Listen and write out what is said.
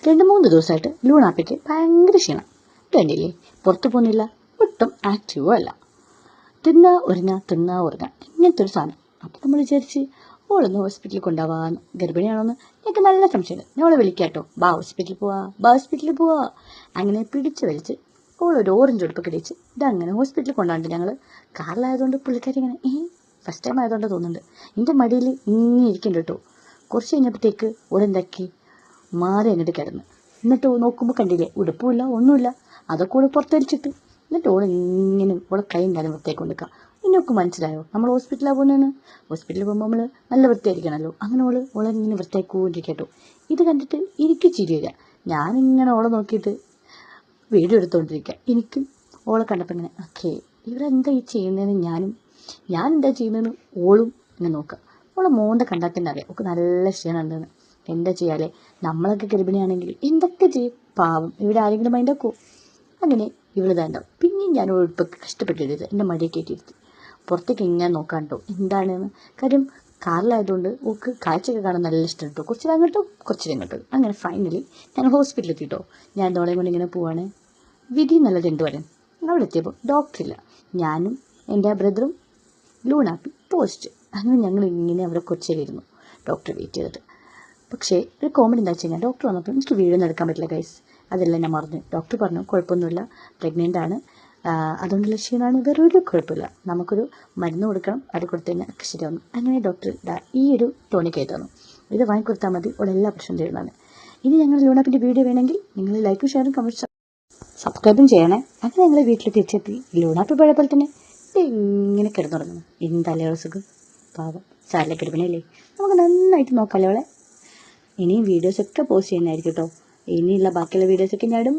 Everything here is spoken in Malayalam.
2-3 ദിവസമായിട്ട് ലൂണാപ്പയ്ക്ക് ഭയങ്കര ക്ഷീണം. കണ്ടില്ലേ, പുറത്തു പോകുന്നില്ല, ഒട്ടും ആക്റ്റീവും അല്ല. തിന്നാ ഉറങ്ങാ ഇങ്ങനത്തെ ഒരു സാധനം. അപ്പം നമ്മൾ വിചാരിച്ച് ഓളൊന്ന് ഹോസ്പിറ്റലിൽ കൊണ്ടുപോവാന്ന്. ഗർഭിണിയാണോന്ന് എനിക്ക് നല്ല സംശയമുണ്ട്. ഞാൻ ഓളെ വിളിക്കാട്ടോ, ബാ ഹോസ്പിറ്റലിൽ പോവാ. അങ്ങനെ പിടിച്ച് വലിച്ച് ഓളൊരു ഓറഞ്ച് ഉടുപ്പൊക്കെ ഇടിച്ച് ഇതങ്ങനെ ഹോസ്പിറ്റലിൽ കൊണ്ടാണ്ട്. ഞങ്ങൾ കാറിലായതുകൊണ്ട് പുള്ളിക്കാരി ഇങ്ങനെ ഫസ്റ്റ് ടൈം ആയതുകൊണ്ട് തോന്നുന്നുണ്ട്, എൻ്റെ മടിയിൽ ഇങ്ങനെ ഇരിക്കുന്നുണ്ട് കേട്ടോ. കുറച്ച് കഴിഞ്ഞപ്പോഴത്തേക്ക് ഓളെന്താക്കി മാറി അങ്ങോട്ട് കിടന്ന്. എന്നിട്ട് നോക്കുമ്പോൾ കണ്ടില്ലേ, ഉടുപ്പുമില്ല ഒന്നുമില്ല. അതൊക്കെ ഓള് പുറത്തരിച്ചിട്ട്. എന്നിട്ട് ഓളിങ്ങനെ ഓളെ കൈയും കാലം വൃത്തിയാക്കി കൊണ്ടിരിക്കുക. എന്നൊക്കെ മനസ്സിലായോ നമ്മൾ ഹോസ്പിറ്റലിലാണ് പോകുന്നതെന്ന്. ഹോസ്പിറ്റലിൽ പോകുമ്പോൾ നമ്മൾ നല്ല വൃത്തിയായിരിക്കണമല്ലോ. അങ്ങനെ ഓളിങ്ങനെ വൃത്തിയാക്കിക്കൊണ്ടിരിക്കട്ടോ. ഇത് കണ്ടിട്ട് എനിക്ക് ചിരി വരിക. ഞാനിങ്ങനെ ഓളെ നോക്കിയിട്ട് വീഡിയോ എടുത്തുകൊണ്ടിരിക്കുക. എനിക്കും ഓളെ കണ്ടപ്പോൾ ഇങ്ങനെ ഓക്കെ, ഇവരെന്താ ഈ ചെയ്യുന്നതെന്ന് ഞാൻ എന്താ ചെയ്യുന്നതെന്ന് ഓളും ഇങ്ങനെ നോക്കുക. ഓളെ മോൻ്റെ കണ്ടാൽ തന്നെ അറിയാം ഒക്കെ നല്ല ക്ഷീണമുണ്ടെന്ന്. എന്താ ചെയ്യാലേ, നമ്മളൊക്കെ ഗർഭിണിയാണെങ്കിൽ എന്തൊക്കെ ചെയ്യും പാവം. ഇവിടെ ആരെങ്കിലും മൈൻഡാക്കുമോ? അങ്ങനെ ഇവളിതാണ്ടാവും. പിന്നെയും ഞാൻ ഉടുപ്പൊക്കെ കഷ്ടപ്പെട്ടിരുത് എൻ്റെ മടിയൊക്കെ കയറ്റിയിരുത്തി പുറത്തേക്ക് ഇങ്ങനെ നോക്കാണ്ടോ എന്താണെന്ന്. കാര്യം കാറിലായതുകൊണ്ട് ഓക്ക് കാഴ്ചയൊക്കെ കാണാൻ നല്ല ഇഷ്ടം കേട്ടോ. കുറച്ചിരങ്ങോട്ടും അങ്ങനെ ഫൈനലി ഞങ്ങൾ ഹോസ്പിറ്റലിൽ എത്തിയിട്ടോ. ഞാൻ ഇതോളെയും കൊണ്ട് ഇങ്ങനെ പോവാണ്. വിധി നല്ലത് എന്ത് പറയാൻ. അവിടെ എത്തിയപ്പോൾ ഡോക്ടറില്ല. ഞാനും എൻ്റെ ബ്രദറും ലൂണാപ്പി പോസ്റ്റ്. അങ്ങനെ ഞങ്ങൾ ഇങ്ങനെ അവിടെ കൊച്ചിയിലിരുന്നു ഡോക്ടറെ വെയിറ്റ് ചെയ്തിട്ട്. പക്ഷേ ഒരു കോമഡി എന്താ വെച്ച് കഴിഞ്ഞാൽ ഡോക്ടർ വന്നപ്പോൾ എനിക്ക് വീഡിയോ എടുക്കാൻ പറ്റില്ല ഗൈസ്. അതെല്ലാം ഞാൻ മറന്നു. ഡോക്ടർ പറഞ്ഞു കുഴപ്പമൊന്നുമില്ല, പ്രഗ്നൻ്റ് ആണ്, അതുകൊണ്ടുള്ള ക്ഷീണമാണ്, വേറെ ഒരു കുഴപ്പമില്ല, നമുക്കൊരു മരുന്ന് കൊടുക്കണം, അത് കൊടുത്തു കഴിഞ്ഞാൽ ശരിയാവുന്നു. അങ്ങനെ ഡോക്ടർ ഈ ഒരു ടോണിക്കായി തന്നു. ഇത് വാങ്ങിക്കൊടുത്താൽ മതി, ഉള്ള എല്ലാ പ്രശ്നം തരുന്നതാണ്. ഇനി ഞങ്ങൾ ലൂണാപ്പിൻ്റെ വീഡിയോ വേണമെങ്കിൽ നിങ്ങൾ ലൈക്കും ഷെയറും കമൻറ്റ് സബ്സ്ക്രൈബും ചെയ്യണേ. അങ്ങനെ ഞങ്ങൾ വീട്ടിൽ തിരിച്ചെത്തി. ലൂണാപ്പി പോയ പോലെ തന്നെ ഇങ്ങനെ കിടന്നുറങ്ങുന്നു. എന്തായാലും അവളെ സുഖം, പാവം സാരിലൊക്കെ എടുക്കണല്ലേ. നമുക്ക് നന്നായിട്ട് നോക്കാമല്ലോ അവളെ. ഇനിയും വീഡിയോസൊക്കെ പോസ്റ്റ് ചെയ്യുന്നതായിരിക്കും കേട്ടോ. ഇനിയുള്ള ബാക്കിയുള്ള വീഡിയോസൊക്കെ ഞാൻ ഇടും.